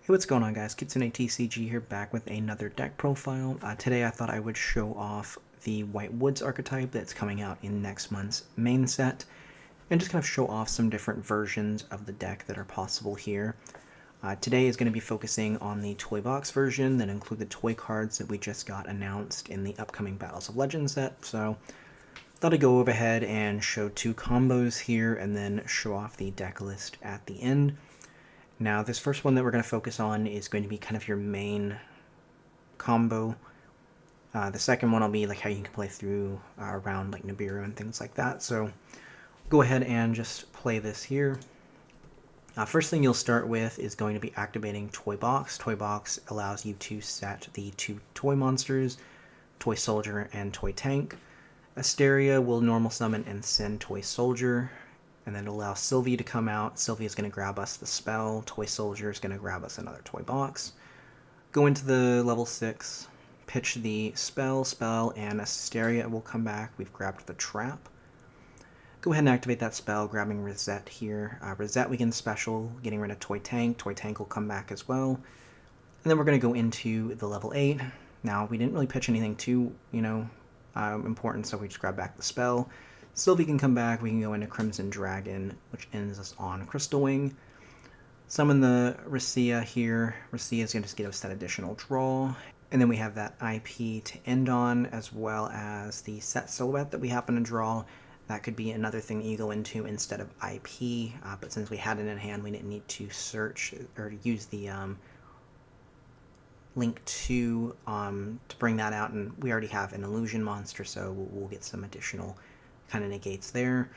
Hey, what's going on, guys? KitsuneTCG here, back with another deck profile. Today I thought I would show off the White Woods archetype that's coming out in next month's main set, and just kind of show off some different versions of the deck that are possible here. Today is going to be focusing on the toy box version that include the toy cards that we just got announced in the upcoming Battles of Legends set, so thought I'd go ahead and show two combos here and then show off the deck list at the end. Now, this first one that we're going to focus on is going to be kind of your main combo. The second one will be like how you can play through around like Nibiru and things like that. So go ahead and just play this here. First thing you'll start with is going to be activating Toy Box. Toy Box allows you to set the two toy monsters, Toy Soldier and Toy Tank. Asteria will normal summon and send Toy Soldier, and then allow Sylvie to come out. Sylvie is going to grab us the spell. Toy Soldier is going to grab us another toy box. Go into the level 6, pitch the spell, and Asteria will come back. We've grabbed the trap. Go ahead and activate that spell, grabbing Rosette here. Rosette we can special, getting rid of Toy Tank. Toy Tank will come back as well. And then we're going to go into the level 8. Now, we didn't really pitch anything too, important, so we just grab back the spell. Sylvie can come back, we can go into Crimson Dragon, which ends us on Crystal Wing. Summon the Racia here. Racia is going to just give us that additional draw. And then we have that IP to end on, as well as the set silhouette that we happen to draw. That could be another thing that you go into instead of IP, but since we had it in hand, we didn't need to search or use the link to bring that out, and we already have an illusion monster, so we'll get some additional kind of negates there.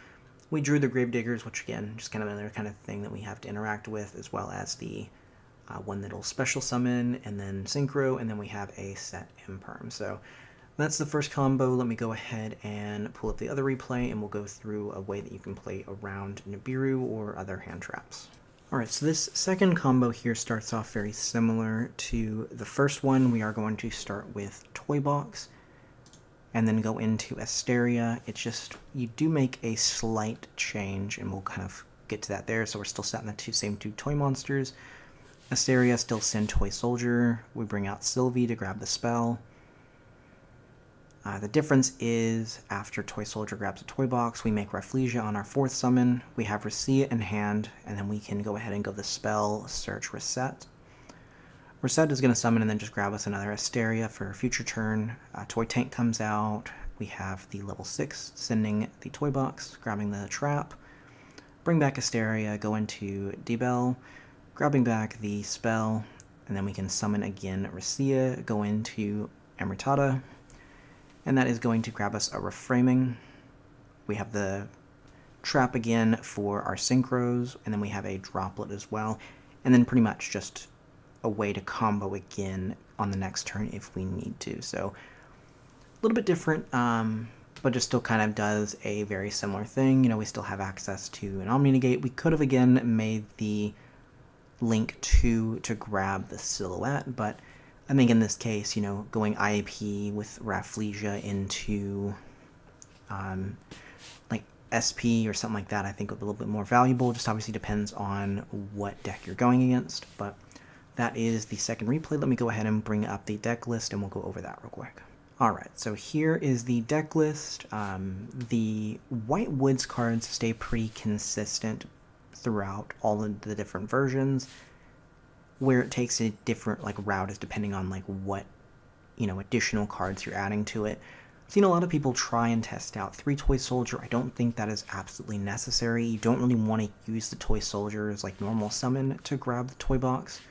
We drew the Gravediggers, which again, just kind of another kind of thing that we have to interact with, as well as the one that'll special summon, and then Synchro, and then we have a set Imperm. So that's the first combo. Let me go ahead and pull up the other replay, and we'll go through a way that you can play around Nibiru or other hand traps. Alright, so this second combo here starts off very similar to the first one. We are going to start with Toy Box, and then go into Asteria. It's just, you do make a slight change, and we'll kind of get to that there. So we're still setting the same two toy monsters. Asteria still send Toy Soldier. We bring out Sylvie to grab the spell. The difference is, after Toy Soldier grabs a toy box, we make Rafflesia on our fourth summon. We have Racia in hand, and then we can go ahead and go the spell, search Reset. Reset is going to summon and then just grab us another Asteria for a future turn. Toy Tank comes out. We have the level 6 sending the toy box, grabbing the trap. Bring back Asteria, go into Debel, grabbing back the spell, and then we can summon again Racia, go into Amritata, and that is going to grab us a Reframing. We have the trap again for our Synchros, and then we have a Droplet as well, and then pretty much just a way to combo again on the next turn if we need to. So a little bit different, but just still kind of does a very similar thing. We still have access to an Omni Negate. We could have again made the link to grab the silhouette, but I think in this case, going IAP with Rafflesia into like SP or something like that, I think would be a little bit more valuable. Just obviously depends on what deck you're going against, but that is the second replay. Let me go ahead and bring up the deck list, and we'll go over that real quick. Alright, so here is the deck list. The White Woods cards stay pretty consistent throughout all of the different versions. Where it takes a different route is depending on what additional cards you're adding to it. I've seen a lot of people try and test out 3 Toy Soldier. I don't think that is absolutely necessary. You don't really want to use the Toy Soldier as normal summon to grab the toy box.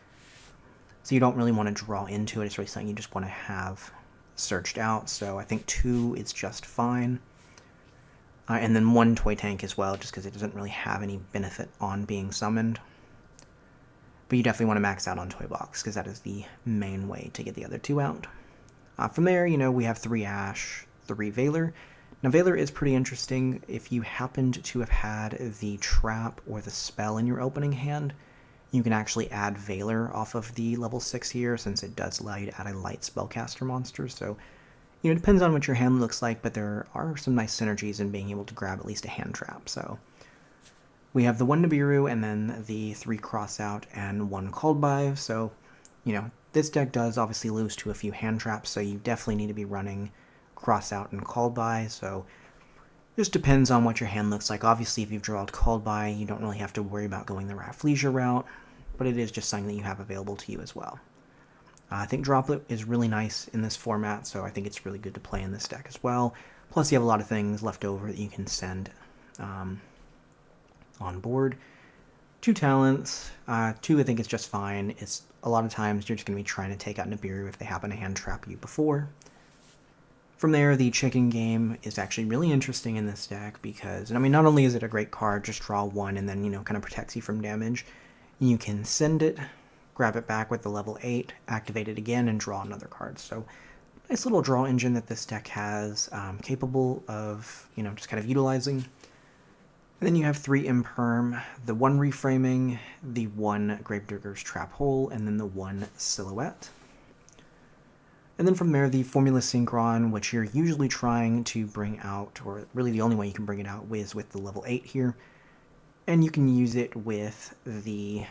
So you don't really want to draw into it. It's really something you just want to have searched out. So I think 2 is just fine. And then 1 Toy Tank as well, just because it doesn't really have any benefit on being summoned. But you definitely want to max out on Toy Box, because that is the main way to get the other 2 out. From there, we have 3 Ash, 3 Valor. Now, Valor is pretty interesting. If you happened to have had the trap or the spell in your opening hand, you can actually add Valor off of the level 6 here, since it does allow you to add a light spellcaster monster. So, it depends on what your hand looks like, but there are some nice synergies in being able to grab at least a hand trap. So, We have the 1 Nibiru and then the 3 cross out and 1 called by, so, you know, this deck does obviously lose to a few hand traps, so you definitely need to be running cross out and called by, so just depends on what your hand looks like. Obviously, if you've drawn called by, you don't really have to worry about going the Rafflesia route, but it is just something that you have available to you as well. I think Droplet is really nice in this format, so I think it's really good to play in this deck as well. Plus, you have a lot of things left over that you can send on board. 2 talents. 2, I think, is just fine. It's a lot of times you're just going to be trying to take out Nibiru if they happen to hand trap you before. From there, the chicken game is actually really interesting in this deck because, I mean, not only is it a great card, just draw 1 and then, you know, kind of protects you from damage, you can send it, grab it back with the level 8, activate it again, and draw another card. So, nice little draw engine that this deck has, capable of, you know, just kind of utilizing. And then you have 3 Imperm, the 1 Reframing, the 1 Gravedigger's Trap Hole, and then the 1 Silhouette. And then from there, the Formula Synchron, which you're usually trying to bring out, or really the only way you can bring it out is with the level 8 here. And you can use it with the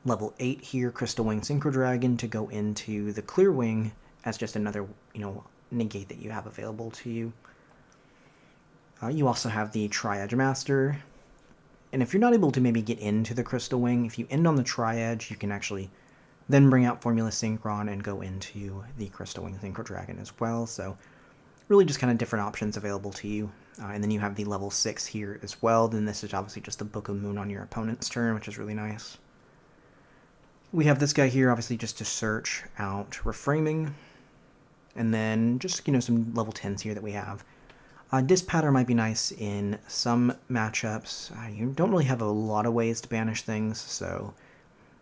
level 8 here, Crystal Wing Synchro Dragon, to go into the Clear Wing as just another, you know, negate that you have available to you. You also have the Tri-Edge Master. And if you're not able to maybe get into the Crystal Wing, if you end on the Tri-Edge, you can actually then bring out Formula Synchron and go into the Crystal Wing Synchro Dragon as well. So really just kind of different options available to you. And then you have the level 6 here as well. Then this is obviously just the Book of Moon on your opponent's turn, which is really nice. We have this guy here, obviously just to search out Reframing. And then just, you know, some level 10s here that we have. Disc Patter might be nice in some matchups. You don't really have a lot of ways to banish things, so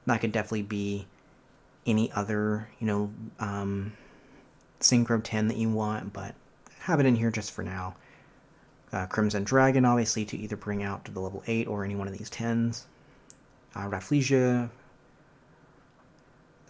that could definitely be any other, you know, Synchro 10 that you want, but have it in here just for now. Crimson Dragon, obviously, to either bring out to the level 8 or any one of these 10s. Rafflesia.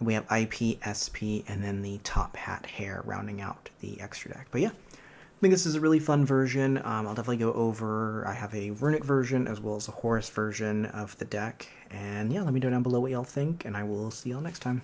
We have IP, SP, and then the Top Hat Hair rounding out the extra deck. But yeah, I think this is a really fun version. I'll definitely go over, I have a Runic version as well as a Horus version of the deck. And yeah, let me know down below what y'all think, and I will see y'all next time.